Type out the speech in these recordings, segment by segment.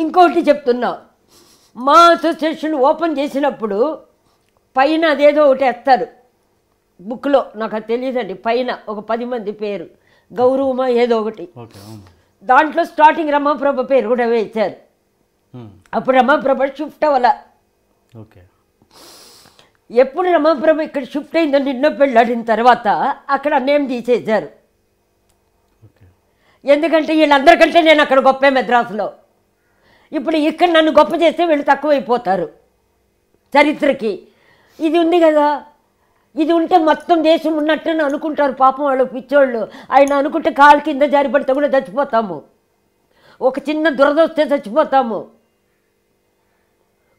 ఇంకోటి చెప్తున్నా, మా అసోసియేషన్ ఓపెన్ చేసినప్పుడు పైన అదేదో ఒకటి వేస్తారు బుక్లో, నాకు అది తెలియదండి, పైన ఒక 10 మంది పేరు గౌరవమా ఏదో ఒకటి, దాంట్లో స్టార్టింగ్ రమాప్రభ పేరు కూడా వేశారు. అప్పుడు రమాప్రభ షిఫ్ట్ అవ్వాల. ఎప్పుడు రమాప్రభ ఇక్కడ షిఫ్ట్ అయిందో నిన్న పెళ్ళాడిన తర్వాత అక్కడ నేమ్ తీసేశారు. ఎందుకంటే వీళ్ళందరికంటే నేను అక్కడ గొప్ప మెద్రాసులో. ఇప్పుడు ఇక్కడ నన్ను గొప్ప చేస్తే వీళ్ళు తక్కువైపోతారు చరిత్రకి. ఇది ఉంది కదా, ఇది ఉంటే మొత్తం దేశం ఉన్నట్టు అనుకుంటారు పాపం వాళ్ళు పిచ్చోళ్ళు. ఆయన అనుకుంటే కాలు కింద జారి పడితే కూడా చచ్చిపోతాము, ఒక చిన్న దురద వస్తే చచ్చిపోతాము,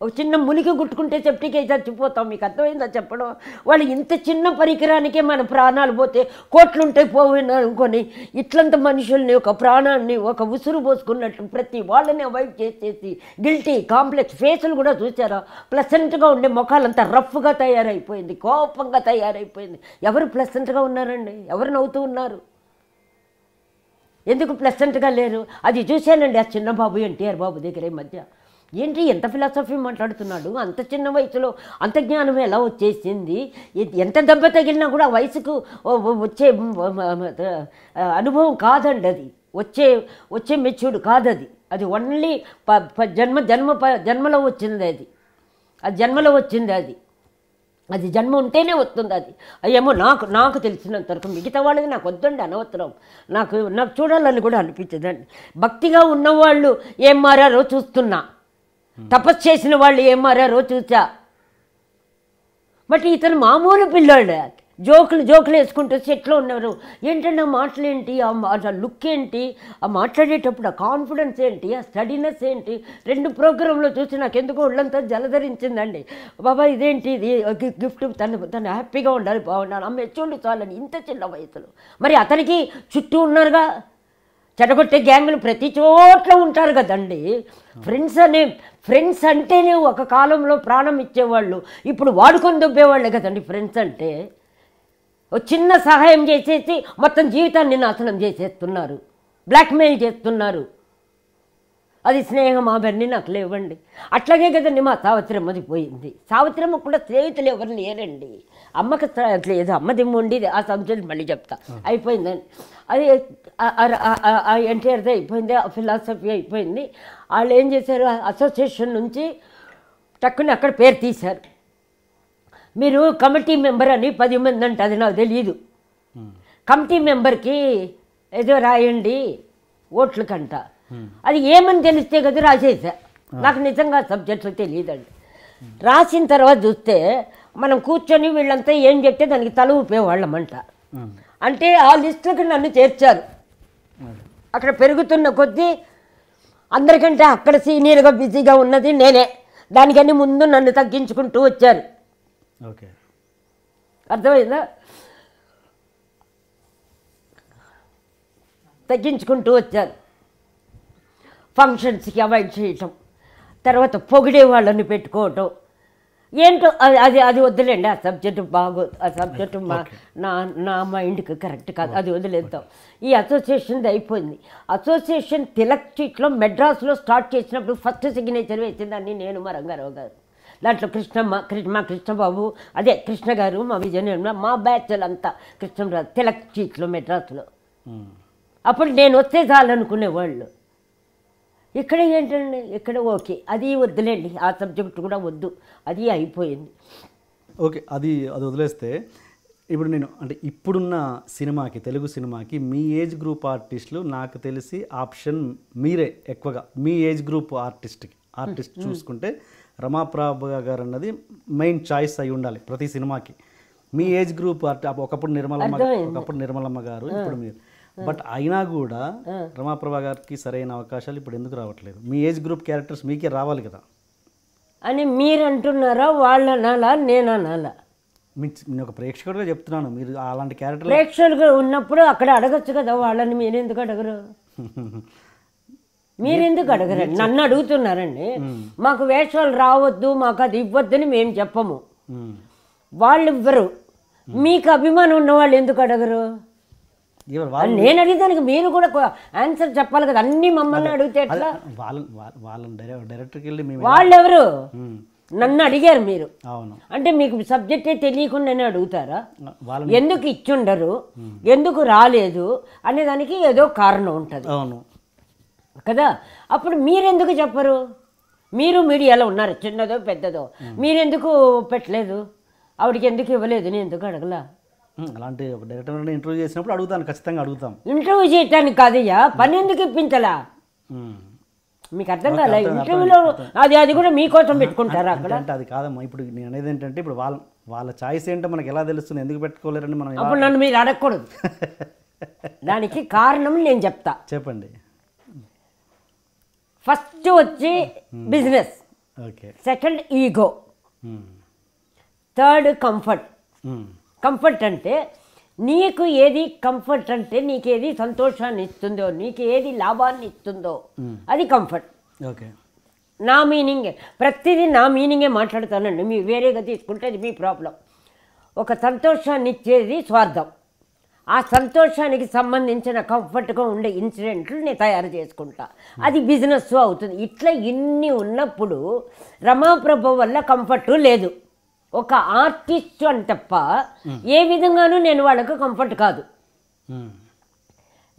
ఒక చిన్న మునికి గుట్టుకుంటే సెప్టికే చచ్చిపోతాం. మీకు అర్థమైందా చెప్పడం? వాళ్ళు ఇంత చిన్న పరికరానికే మన ప్రాణాలు పోతే కోట్లుంటే పోయినా అనుకొని ఇట్లంత మనుషుల్ని ఒక ప్రాణాన్ని ఒక ఉసురు పోసుకున్నట్టు ప్రతి వాళ్ళని అవాయిడ్ చేసేసి గిల్టీ కాంప్లెక్స్ ఫేసులు కూడా చూసారా? ప్లసెంట్గా ఉండే ముఖాలంతా రఫ్గా తయారైపోయింది, కోపంగా తయారైపోయింది. ఎవరు ప్లసెంట్గా ఉన్నారండి? ఎవరు నవ్వుతూ ఉన్నారు? ఎందుకు ప్లసెంట్గా లేరు? అది చూశానండి ఆ చిన్న బాబు ఎన్టీఆర్ బాబు దగ్గర ఈ మధ్య. ఏంటి ఎంత ఫిలాసఫీ మాట్లాడుతున్నాడు, అంత చిన్న వయసులో అంత జ్ఞానం ఎలా వచ్చేసింది? ఎంత దెబ్బ తగిలినా కూడా వయసుకు వచ్చే అనుభవం కాదండి అది, వచ్చే మెచ్యూర్డ్ కాదు అది. అది ఓన్లీ జన్మలో వచ్చింది అది, అది జన్మలో వచ్చింది అది, అది జన్మ ఉంటేనే వస్తుంది అది. ఏమో నాకు తెలిసినంతవరకు, మిగతా వాళ్ళది నాకు వద్దండి, అనవసరం. నాకు చూడాలని కూడా అనిపించదండి. భక్తిగా ఉన్నవాళ్ళు ఏం మారారో చూస్తున్నా, తపస్సు చేసిన వాళ్ళు ఏం మారారో చూసా. బట్ ఇతను మామూలు పిల్లాడు, జోకులు వేసుకుంటూ సెట్లో ఉన్నారు. ఏంటంటే ఆ మాటలేంటి, ఆ లుక్ ఏంటి, ఆ మాట్లాడేటప్పుడు ఆ కాన్ఫిడెన్స్ ఏంటి, ఆ స్టడీనెస్ ఏంటి, 2 ప్రోగ్రాంలో చూసి నాకు ఎందుకో ఒళ్ళంతా జలధరించిందండి. బాబా ఇదేంటి, ఇది గిఫ్ట్, తను హ్యాపీగా ఉండాలి, బాగుండాలి, అమ్మ ఎచ్చోళ్ళు చాలని ఇంత చిన్న వయసులో. మరి అతనికి చుట్టూ ఉన్నారుగా చెడగొట్టే గ్యాంగులు ప్రతి చోట్ల ఉంటారు కదండి. ఫ్రెండ్స్ అంటేనే ఒక కాలంలో ప్రాణం ఇచ్చేవాళ్ళు, ఇప్పుడు వాడుకొని దొబ్బేవాళ్ళే కదండి ఫ్రెండ్స్ అంటే. చిన్న సహాయం చేసేసి మొత్తం జీవితాన్ని నాశనం చేసేస్తున్నారు, బ్లాక్మెయిల్ చేస్తున్నారు. అది స్నేహం అవన్నీ నాకు లేవండి. అట్లాగే కదండి మా సావిత్రమ్మది పోయింది. సావిత్రమ్మ కూడా స్నేహితులు ఎవరు లేరండి. అమ్మకి లేదు, అమ్మది ఉండేది. ఆ సబ్జెక్ట్ మళ్ళీ చెప్తా, అయిపోయిందని. అది ఎన్టీఆర్ది అయిపోయింది, ఆ ఫిలాసఫీ అయిపోయింది. వాళ్ళు ఏం చేశారు, అసోసియేషన్ నుంచి టక్కుని అక్కడ పేరు తీశారు. మీరు కమిటీ మెంబర్ అని 10 మంది అంటే అది నాకు తెలియదు. కమిటీ మెంబర్కి ఏదో రాయండి ఓట్లకంట. అది ఏమని తెలిస్తే కదా రాసేసా. నాకు నిజంగా సబ్జెక్టులు తెలియదండి. రాసిన తర్వాత చూస్తే మనం కూర్చొని వీళ్ళంతా ఏం చెప్తే దానికి తల ఊపేవాళ్ళమంట. అంటే ఆ లిస్టులకు నన్ను చేర్చారు. అక్కడ పెరుగుతున్న కొద్దీ అందరికంటే అక్కడ సీనియర్గా బిజీగా ఉన్నది నేనే. దానికని ముందు నన్ను తగ్గించుకుంటూ వచ్చారు. అర్థమైందా? తగ్గించుకుంటూ వచ్చారు. ఫంక్షన్స్కి అవాయిడ్ చేయటం, తర్వాత పొగిడే వాళ్ళని పెట్టుకోవటం, ఏంటో అది వదిలేండి. ఆ సబ్జెక్టు బాగోదు, ఆ సబ్జెక్టు నా మైండ్కి కరెక్ట్ కాదు, అది వదిలేద్దాం. ఈ అసోసియేషన్ది అయిపోయింది. అసోసియేషన్ తిలక్ స్ట్రీట్లో మెడ్రాస్లో స్టార్ట్ చేసినప్పుడు ఫస్ట్ సిగ్నేచర్ వేసిందాన్ని నేను, మా రంగారావు గారు. దాంట్లో మా కృష్ణబాబు, అదే కృష్ణ గారు, మా విజయనిర్మల, మా బ్యాచ్లు అంతా కృష్ణరాజు తిలక్ స్ట్రీట్లో మెడ్రాస్లో. అప్పుడు నేను వస్తే చాలనుకునేవాళ్ళు. ఇక్కడ ఏంటండి, ఇక్కడ ఓకే, అది వద్దులేండి, ఆ సబ్జెక్ట్ కూడా వద్దు, అది అయిపోయింది. ఓకే, అది వదిలేస్తే ఇప్పుడు నేను అంటే ఇప్పుడున్న సినిమాకి, తెలుగు సినిమాకి మీ ఏజ్ గ్రూప్ ఆర్టిస్టులు నాకు తెలిసి ఆప్షన్ మీరే ఎక్కువగా. మీ ఏజ్ గ్రూప్ ఆర్టిస్ట్ చూసుకుంటే రమాప్రభ గారు అన్నది మెయిన్ చాయిస్ అయి ఉండాలి ప్రతి సినిమాకి. మీ ఏజ్ గ్రూప్ ఒకప్పుడు నిర్మలమ్మ గారు, ఇప్పుడు మీరు. బట్ అయినా కూడా రమాప్రభ గారికి సరైన అవకాశాలు ఇప్పుడు ఎందుకు రావట్లేదు? మీ ఏజ్ గ్రూప్ క్యారెక్టర్స్ మీకే రావాలి కదా అని మీరు అంటున్నారా? వాళ్ళు అనాలా, నేను అనాలా? నేను ఒక ప్రేక్షకుడిగా చెప్తున్నాను. మీరు అలాంటి క్యారెక్టర్ ప్రేక్షకులుగా ఉన్నప్పుడు అక్కడ అడగచ్చు కదా వాళ్ళని. మీరెందుకు అడగరు? మీరెందుకు అడగరండి? నన్ను అడుగుతున్నారండి. మాకు వేషాలు రావద్దు, మాకు అది ఇవ్వద్దని మేము చెప్పము, వాళ్ళు ఇవ్వరు. మీకు అభిమానం ఉన్న వాళ్ళు ఎందుకు అడగరు? ఎవరు నేను అడిగేదానికి మీరు కూడా ఆన్సర్ చెప్పాలి కదా, అన్ని మమ్మల్ని అడిగితే ఎట్లా? వాళ్ళని డైరెక్టర్కి వెళ్ళి మేము వాళ్ళెవరు? నన్ను అడిగారు మీరు. అవును. అంటే మీకు సబ్జెక్టే తెలియకుండానే అడుగుతారా? వాళ్ళని ఎందుకు ఇచ్చుండరు, ఎందుకు రాలేదు అనే దానికి ఏదో కారణం ఉంటుంది. అవును కదా. అప్పుడు మీరెందుకు చెప్పరు? మీరు మీడియాలో ఉన్నారు, చిన్నదో పెద్దదో, మీరెందుకు పెట్టలేదు? ఆవిడకి ఎందుకు ఇవ్వలేదు? నేను ఎందుకు అడగలా? అలాంటి ఒక డైరెక్టర్ ఇంటర్వ్యూ చేసినప్పుడు అడుగుతాను, ఖచ్చితంగా అడుగుతాం. ఇంటర్వ్యూ చేయటానికి కాదయ్యా, పని ఎందుకు ఇప్పించలా? మీకు అర్థం కాలే? ఇంటర్వ్యూలో అది కూడా మీకోసం పెట్టుకుంటారా అక్కడ? అంటే అది కాదమ్మా. ఇప్పుడు నేను అనేది ఏంటంటే, ఇప్పుడు వాళ్ళ చాయిస్ ఏంటో మనకి ఎలా తెలుస్తుంది? ఎందుకు పెట్టుకోలేరని మనం అప్పుడు నన్ను మీరు అడగకూడదు. దానికి కారణం నేను చెప్తా. చెప్పండి. ఫస్ట్ వచ్చి business, second ego, third comfort. Comfort అంటే నీకు ఏది కంఫర్ట్ అంటే నీకేది సంతోషాన్ని ఇస్తుందో, నీకు ఏది లాభాన్ని ఇస్తుందో అది కంఫర్ట్. ఓకే. నా మీనింగే, ప్రతిదీ నా మీనింగే మాట్లాడతానండి. మీరు వేరేగా తీసుకుంటే అది మీ ప్రాబ్లం. ఒక సంతోషాన్ని ఇచ్చేది స్వార్థం. ఆ సంతోషానికి సంబంధించిన కంఫర్ట్గా ఉండే ఇన్సిడెంట్లు నేను తయారు చేసుకుంటా, అది బిజినెస్ అవుతుంది. ఇట్లా ఇన్ని ఉన్నప్పుడు రమాప్రభ వల్ల కంఫర్టు లేదు. ఒక ఆర్టిస్ట్ అని తప్ప ఏ విధంగానూ నేను వాళ్ళకు కంఫర్ట్ కాదు.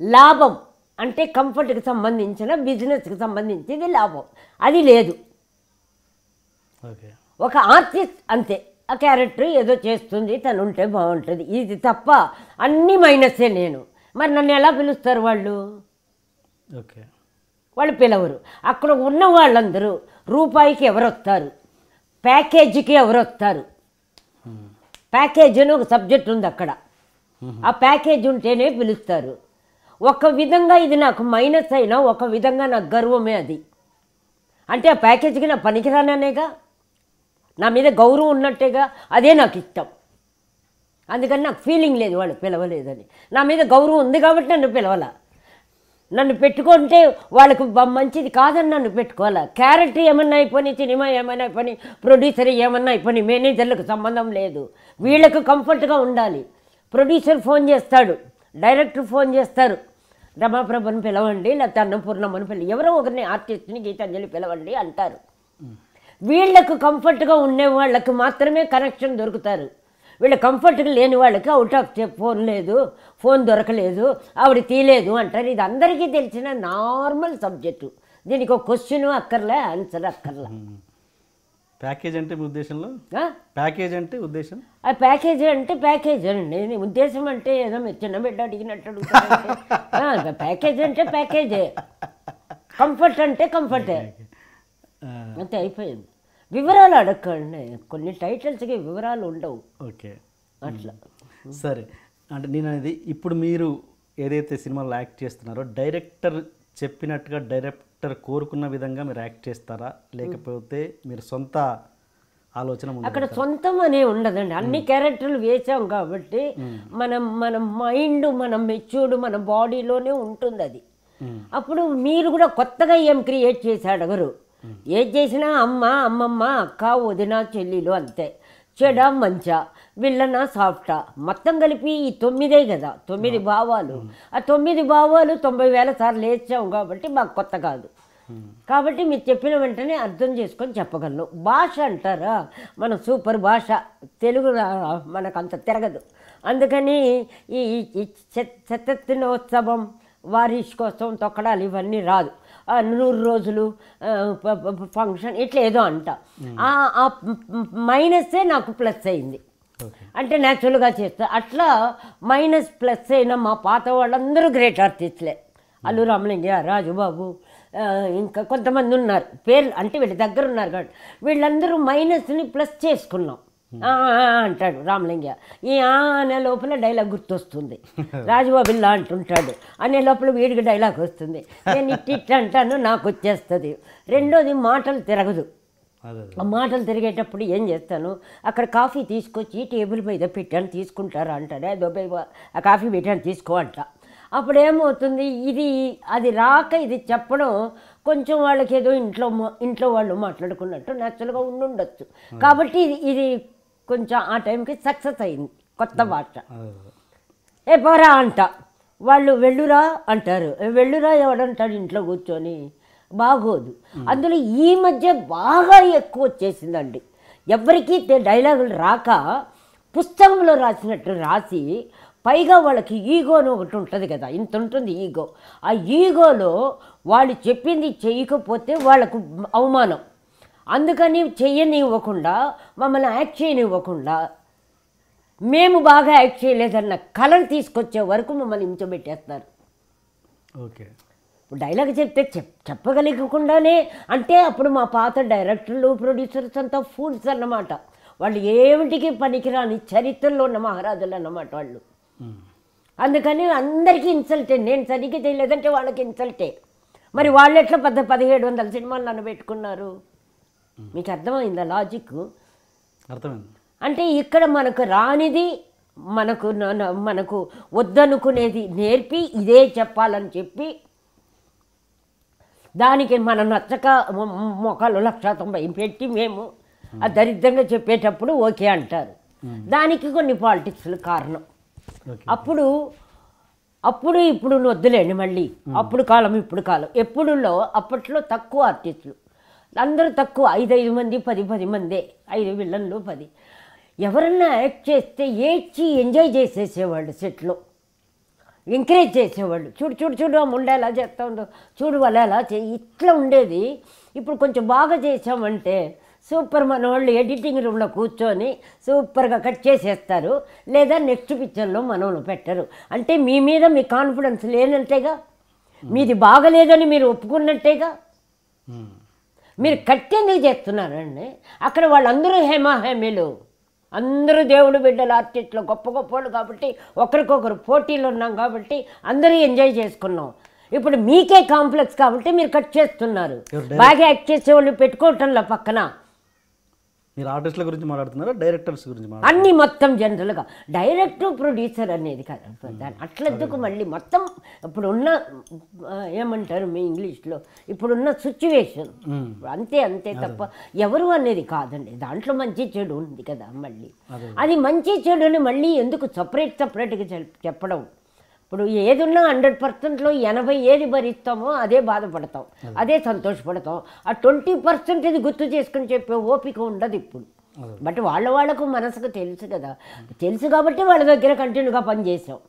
లాభం అంటే కంఫర్ట్కి సంబంధించిన బిజినెస్కి సంబంధించింది లాభం, అది లేదు. ఒక ఆర్టిస్ట్ అంతే, ఆ క్యారెక్టర్ ఏదో చేస్తుంది, తను ఉంటే బాగుంటుంది, ఇది తప్ప అన్నీ మైనసే నేను. మరి నన్ను ఎలా పిలుస్తారు వాళ్ళు? వాళ్ళు పిలవరు. అక్కడ ఉన్న వాళ్ళందరూ రూపాయికి ఎవరు వస్తారు, ప్యాకేజీకి ఎవరు వస్తారు. ప్యాకేజ్ అని ఒక సబ్జెక్ట్ ఉంది అక్కడ, ఆ ప్యాకేజ్ ఉంటేనే పిలుస్తారు. ఒక విధంగా ఇది నాకు మైనస్ అయినా ఒక విధంగా నాకు గర్వమే అది. అంటే ఆ ప్యాకేజీకి నా పనికిరాననేగా, నా మీద గౌరవం ఉన్నట్టేగా, అదే నాకు ఇష్టం. అందుకని నాకు ఫీలింగ్ లేదు వాళ్ళు పిలవలేదని. నా మీద గౌరవం ఉంది కాబట్టి నన్ను పిలవాల. నన్ను పెట్టుకుంటే వాళ్ళకు మంచిది కాదని నన్ను పెట్టుకోవాలా. క్యారెక్టర్ ఏమన్నా అయిపోయి, సినిమా ఏమైనా అయిపోయి, ప్రొడ్యూసర్ ఏమన్నా అయిపోయి, మేనేజర్లకు సంబంధం లేదు. వీళ్ళకు కంఫర్ట్గా ఉండాలి. ప్రొడ్యూసర్ ఫోన్ చేస్తాడు, డైరెక్టర్ ఫోన్ చేస్తారు, రమాప్రభను పిలవండి, లేకపోతే అన్నపూర్ణమ్మని ఎవరో ఒకరిని ఆర్టిస్ట్ని గీతాంజలి పిలవండి అంటారు. వీళ్లకు కంఫర్ట్గా ఉండే వాళ్ళకు మాత్రమే కనెక్షన్ దొరుకుతారు. వీళ్ళ కంఫర్ట్గా లేని వాళ్ళకి అవుట్ ఆఫ్ ఫోన్ లేదు, ఫోన్ దొరకలేదు, ఆవిడ తీయలేదు అంటారు. ఇది అందరికీ తెలిసిన నార్మల్ సబ్జెక్టు. దీనికి ఒక క్వశ్చన్ అక్కర్లే, ఆన్సర్ అక్కర్లే. ప్యాకేజ్ అంటే మీ ఉద్దేశంలో? ప్యాకేజ్ అంటే ఉద్దేశం, ఆ ప్యాకేజ్ అంటే ప్యాకేజ్ అండి. ఉద్దేశం అంటే ఏదో మీరు చిన్న బిడ్డ అడిగినట్టు అడుగుతారు. ప్యాకేజ్ అంటే ప్యాకేజే, కంఫర్ట్ అంటే కంఫర్టే, అంతే అయిపోయింది. వివరాలు అడగండి, కొన్ని టైటిల్స్కి వివరాలు ఉండవు. ఓకే, అట్లా. సరే. అంటే నేను అనేది, ఇప్పుడు మీరు ఏదైతే సినిమాలో యాక్ట్ చేస్తున్నారో డైరెక్టర్ చెప్పినట్టుగా, డైరెక్టర్ కోరుకున్న విధంగా మీరు యాక్ట్ చేస్తారా, లేకపోతే మీరు సొంత ఆలోచన? అక్కడ సొంతం అనే ఉండదండి, అన్ని క్యారెక్టర్లు వేసాం కాబట్టి మన మైండ్, మన మెచ్యూర్డ్ మన బాడీలోనే ఉంటుంది అది. అప్పుడు మీరు కూడా కొత్తగా ఏం క్రియేట్ చేసి అడగరు. ఏది చేసినా అమ్మ, అమ్మమ్మ, అక్క, వదిన, చెల్లిలు అంతే. చెడ, మంచ, విల్లన, సాఫ్టా, మొత్తం కలిపి ఈ 9 కదా, 9 భావాలు. ఆ 9 భావాలు 90,000 సార్లు వేసాం కాబట్టి మాకు కొత్త కాదు. కాబట్టి మీరు చెప్పిన వెంటనే అర్థం చేసుకొని చెప్పగలను. భాష అంటారా, మన సూపర్ భాష తెలుగు మనకు అంత తిరగదు. అందుకని ఈ శతదినోత్సవం, వారిష్ కోసం తొక్కడాలు ఇవన్నీ రాదు. 100 రోజులు ఫంక్షన్ ఇట్లా ఏదో అంట. ఆ మైనస్సే నాకు ప్లస్ అయింది. అంటే న్యాచురల్గా చేస్తా. అట్లా మైనస్ ప్లస్ అయిన మా పాత వాళ్ళందరూ గ్రేట్ ఆర్టిస్టులే. అల్లు రామలింగయ్య, రాజుబాబు, ఇంకా కొంతమంది ఉన్నారు పేర్లు, అంటే వీళ్ళ దగ్గర ఉన్నారు కాబట్టి వీళ్ళందరూ మైనస్ని ప్లస్ చేసుకున్నాం. అంటాడు రామలింగయ్య, ఈ అనే లోపల డైలాగ్ గుర్తొస్తుంది. రాజుబాబు ఇలా అంటుంటాడు అనే లోపల వీడికి డైలాగ్ వస్తుంది. నేను ఇట్లా అంటాను, నాకు వచ్చేస్తుంది. రెండోది మాటలు తిరగదు. ఆ మాటలు తిరిగేటప్పుడు ఏం చేస్తాను, అక్కడ కాఫీ తీసుకొచ్చి టేబుల్ మీద పెట్టాను, తీసుకుంటారా అంటాడు. ఆ కాఫీ పెట్టాను తీసుకో అంట. అప్పుడు ఏమవుతుంది, అది రాక ఇది చెప్పడం కొంచెం వాళ్ళకి ఏదో ఇంట్లో వాళ్ళు మాట్లాడుకున్నట్టు న్యాచురల్గా ఉండొచ్చు. కాబట్టి ఇది కొంచెం ఆ టైంకి సక్సెస్ అయింది. కొత్త భాష. ఏ పోరా అంట, వాళ్ళు వెళ్ళురా అంటారు. వెళ్ళురా ఎవడంటాడు ఇంట్లో కూర్చొని, బాగోదు. అందులో ఈ మధ్య బాగా ఎక్కువ వచ్చేసిందండి. ఎవరికీ డైలాగులు రాక పుస్తకంలో రాసినట్టు రాసి, పైగా వాళ్ళకి ఈగో అని ఒకటి ఉంటుంది కదా, ఇంత ఉంటుంది ఈగో. ఆ ఈగోలో వాళ్ళు చెప్పింది చేయకపోతే వాళ్ళకు అవమానం. అందుకని చెయ్యనివ్వకుండా, మమ్మల్ని యాక్ట్ చేయనివ్వకుండా, మేము బాగా యాక్ట్ చేయలేదన్న కళను తీసుకొచ్చే వరకు మమ్మల్ని ఇంచబెట్టేస్తారు. ఓకే. డైలాగ్ చెప్తే చెప్పగలిగకుండానే, అంటే అప్పుడు మా పాత డైరెక్టర్లు ప్రొడ్యూసర్స్ అంతా ఫూల్స్ అన్నమాట. వాళ్ళు ఏమిటికి పనికిరాని చరిత్రలో ఉన్న మహారాజులు అన్నమాట వాళ్ళు. అందుకని అందరికీ ఇన్సల్టే. నేను సరిగ్గా చేయలేదంటే వాళ్ళకి ఇన్సల్టే. మరి వాళ్ళు ఎట్లా 1700 సినిమాలు నన్ను పెట్టుకున్నారు? మీకు అర్థమైందా లాజిక్? అర్థమైంది. అంటే ఇక్కడ మనకు రానిది, మనకు వద్దనుకునేది నేర్పి ఇదే చెప్పాలని చెప్పి, దానికి మనం నచ్చక మొక్కలు 1,90,000 పెట్టి మేము ఆ దరిద్రంగా చెప్పేటప్పుడు ఓకే అంటారు. దానికి కొన్ని పాలిటిక్స్లు కారణం. అప్పుడు ఇప్పుడు వద్దులేండి మళ్ళీ. అప్పుడు కాలం ఇప్పుడు కాలం. అప్పట్లో తక్కువ ఆర్టిస్టులు, అందరూ తక్కువ, 5 మంది 10 మందే, 5 విలన్లు 10. ఎవరన్నా యాక్ట్ చేస్తే ఏడ్చి ఎంజాయ్ చేసేసేవాళ్ళు, సెట్లో ఎంకరేజ్ చేసేవాళ్ళు. చూడు ఆ ముండ ఎలా చేస్తూ ఉందో, చూడు వాళ్ళు ఎలా ఇట్లా ఉండేది. ఇప్పుడు కొంచెం బాగా చేసామంటే సూపర్, మన వాళ్ళు ఎడిటింగ్ రూమ్లో కూర్చొని సూపర్గా కట్ చేసేస్తారు, లేదా నెక్స్ట్ పిక్చర్లో మనల్ని పెట్టరు. అంటే మీ మీద మీ కాన్ఫిడెన్స్ లేనంటేగా, మీది బాగలేదని మీరు ఒప్పుకున్నట్టేగా. మీరు కట్ ఎందుకు చేస్తున్నారండి? అక్కడ వాళ్ళందరూ హేమీలు, అందరూ దేవుడు బిడ్డలు, ఆర్టిస్టులు, గొప్ప వాళ్ళు కాబట్టి ఒకరికొకరు పోటీలు ఉన్నాం కాబట్టి అందరూ ఎంజాయ్ చేసుకున్నాం. ఇప్పుడు మీకే కాంప్లెక్స్ కాబట్టి మీరు కట్ చేస్తున్నారు. బాగా యాక్ట్ చేసే వాళ్ళు పెట్టుకోవటంలో పక్కన. మీరు ఆర్టిస్టుల గురించి మాట్లాడుతున్నారా, డైరెక్టర్స్ గురించి? అన్నీ మొత్తం జనరల్గా డైరెక్టర్ ప్రొడ్యూసర్ అనేది కదా, అట్లెందుకు మళ్ళీ మొత్తం ఇప్పుడున్న ఏమంటారు మీ ఇంగ్లీష్లో, ఇప్పుడున్న సిచ్యువేషన్ అంతే తప్ప ఎవరు అనేది కాదండి. దాంట్లో మంచి చెడు ఉంది కదా. మళ్ళీ అది మంచి చెడుని మళ్ళీ ఎందుకు సపరేట్గా చెప్పడం? ఇప్పుడు ఏది ఉన్నా 100%లో 80 ఏది భరిస్తామో అదే బాధపడతాం, అదే సంతోషపడతాం. ఆ 20% ఇది గుర్తు చేసుకుని చెప్పే ఓపిక ఉండదు ఇప్పుడు. బట్ వాళ్ళకు మనసుకు తెలుసు కదా, తెలుసు కాబట్టి వాళ్ళ దగ్గర కంటిన్యూగా పనిచేసాం.